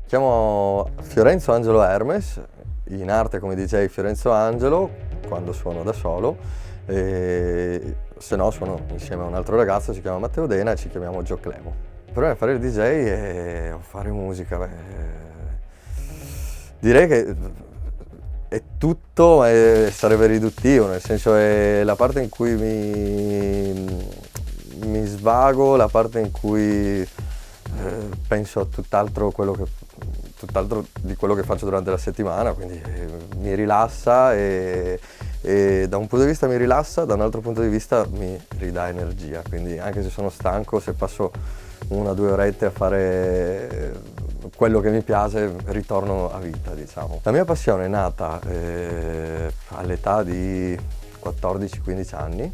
Chiamo Fiorenzo Angelo Hermes, in arte come DJ Fiorenzo Angelo, quando suono da solo, e se no suono insieme a un altro ragazzo, si chiama Matteo Dena e ci chiamiamo Gio Clemo. Per me fare il DJ è fare musica, direi che è tutto, ma sarebbe riduttivo, nel senso è la parte in cui mi svago, la parte in cui penso a tutt'altro di quello che faccio durante la settimana, quindi mi rilassa e da un punto di vista mi rilassa, da un altro punto di vista mi ridà energia, quindi anche se sono stanco, se passo 1 o 2 orette a fare quello che mi piace, ritorno a vita, diciamo. La mia passione è nata all'età di 14-15 anni,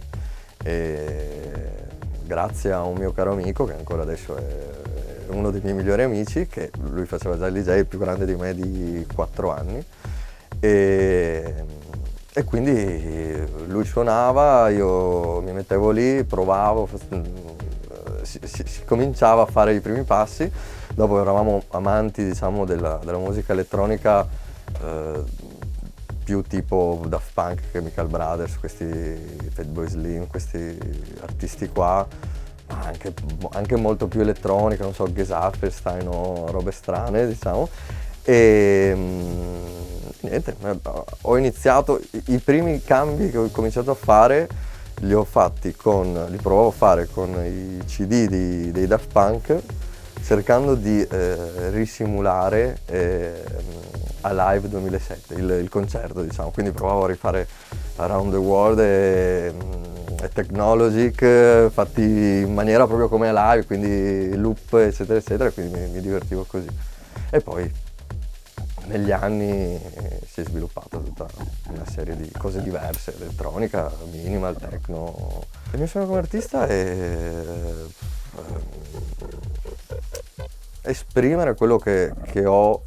grazie a un mio caro amico che ancora adesso è uno dei miei migliori amici, che lui faceva già il DJ, più grande di me di 4 anni, e quindi lui suonava, io mi mettevo lì, provavo, si cominciava a fare i primi passi. Dopo eravamo amanti, diciamo, della musica elettronica, più tipo Daft Punk, Chemical Brothers, questi Fatboy Slim, questi artisti qua, ma anche molto più elettronica, non so, Gesaffelstein o robe strane, diciamo. E niente, ho iniziato, i primi cambi che ho cominciato a fare li provavo a fare con i CD dei Daft Punk, cercando di risimulare a Live 2007, il concerto, diciamo. Quindi provavo a rifare Around the World e Technologic, fatti in maniera proprio come a live, quindi loop, eccetera, eccetera, quindi mi divertivo così. E poi negli anni si è sviluppata tutta una serie di cose diverse, elettronica, minimal, techno. Il mio sogno come artista è esprimere quello che ho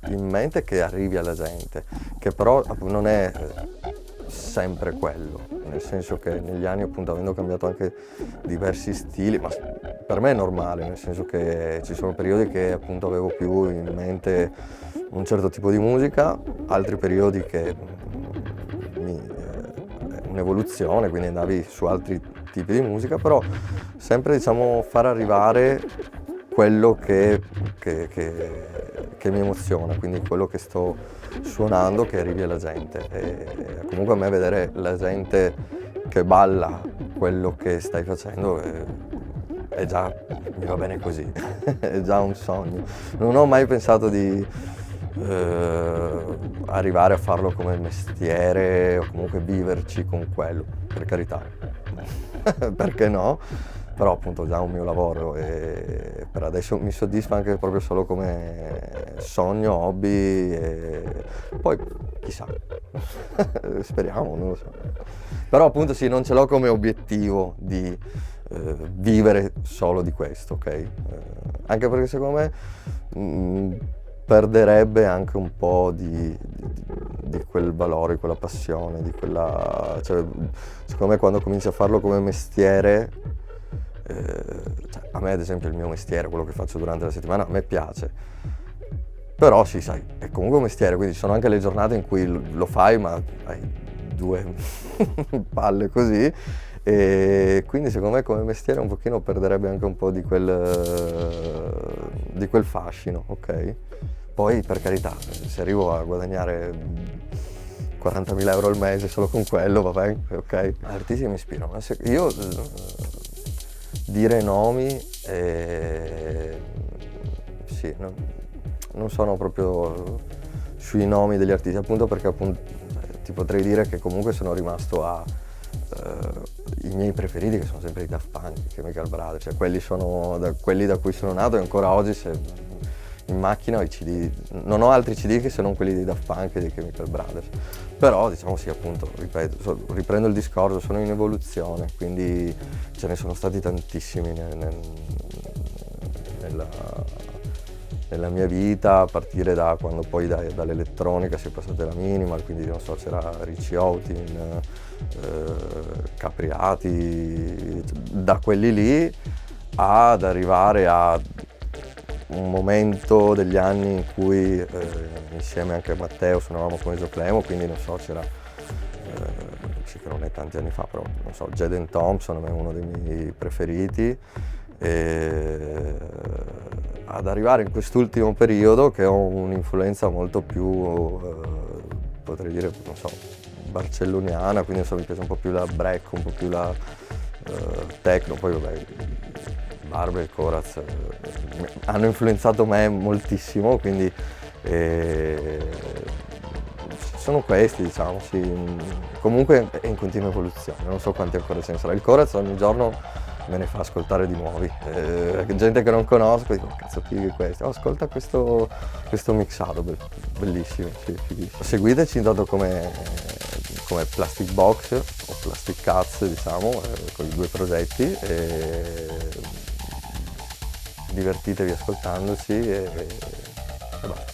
in mente, che arrivi alla gente, che però non è sempre quello, nel senso che negli anni, appunto, avendo cambiato anche diversi stili, ma per me è normale, nel senso che ci sono periodi che appunto avevo più in mente un certo tipo di musica, altri periodi che un'evoluzione, quindi andavi su altri tipi di musica, però sempre, diciamo, far arrivare quello che mi emoziona, quindi quello che sto suonando, che arrivi alla gente. E comunque a me vedere la gente che balla quello che stai facendo è già, mi va bene così, è già un sogno. Non ho mai pensato di arrivare a farlo come mestiere o comunque viverci con quello, per carità, perché no? Però appunto è già un mio lavoro e per adesso mi soddisfa anche proprio solo come sogno, hobby, e poi chissà, speriamo, non lo so. Però appunto sì, non ce l'ho come obiettivo di vivere solo di questo, ok? Anche perché secondo me perderebbe anche un po' di quel valore, quella passione, cioè, secondo me quando cominci a farlo come mestiere, cioè, a me ad esempio il mio mestiere, quello che faccio durante la settimana, a me piace, però sì, sai, è comunque un mestiere, quindi ci sono anche le giornate in cui lo fai ma hai 2 palle così, e quindi secondo me come mestiere un pochino perderebbe anche un po' di quel fascino, ok? Poi per carità, se arrivo a guadagnare 40.000 euro al mese solo con quello, va bene, ok? Artisti che mi ispirano, io dire nomi, sì, non sono proprio sui nomi degli artisti, appunto perché appunto ti potrei dire che comunque sono rimasto a i miei preferiti, che sono sempre i Daft Punk, i Chemical Brothers, cioè quelli da cui sono nato, e ancora oggi se in macchina ho i CD, non ho altri CD che se non quelli dei Daft Punk e dei Chemical Brothers. Però diciamo sì, appunto, ripeto, riprendo il discorso, sono in evoluzione, quindi ce ne sono stati tantissimi nella mia vita, a partire da quando poi dall'elettronica si è passati alla minimal, quindi non so, c'era Richie Houghton, Capriati, da quelli lì ad arrivare a un momento degli anni in cui insieme anche a Matteo suonavamo con Esoclemo, quindi non so, c'era, sì che non è tanti anni fa, però non so, Jaden Thompson è uno dei miei preferiti, e ad arrivare in quest'ultimo periodo che ho un'influenza molto più, potrei dire, non so, barcelloniana, quindi insomma, mi piace un po' più la break, un po' più la techno, poi vabbè, Barbe e Coraz hanno influenzato me moltissimo, quindi sono questi, diciamo, sì. Comunque è in continua evoluzione, non so quanti ancora ce ne sarà. Il Coraz ogni giorno me ne fa ascoltare di nuovi, gente che non conosco, dico cazzo fighi questi, oh, ascolta questo mixato, bellissimo, sì, fighissimo. Seguiteci intanto come Plastic Box o Plastic Cats, diciamo, con i due progetti, e divertitevi ascoltandoci e basta.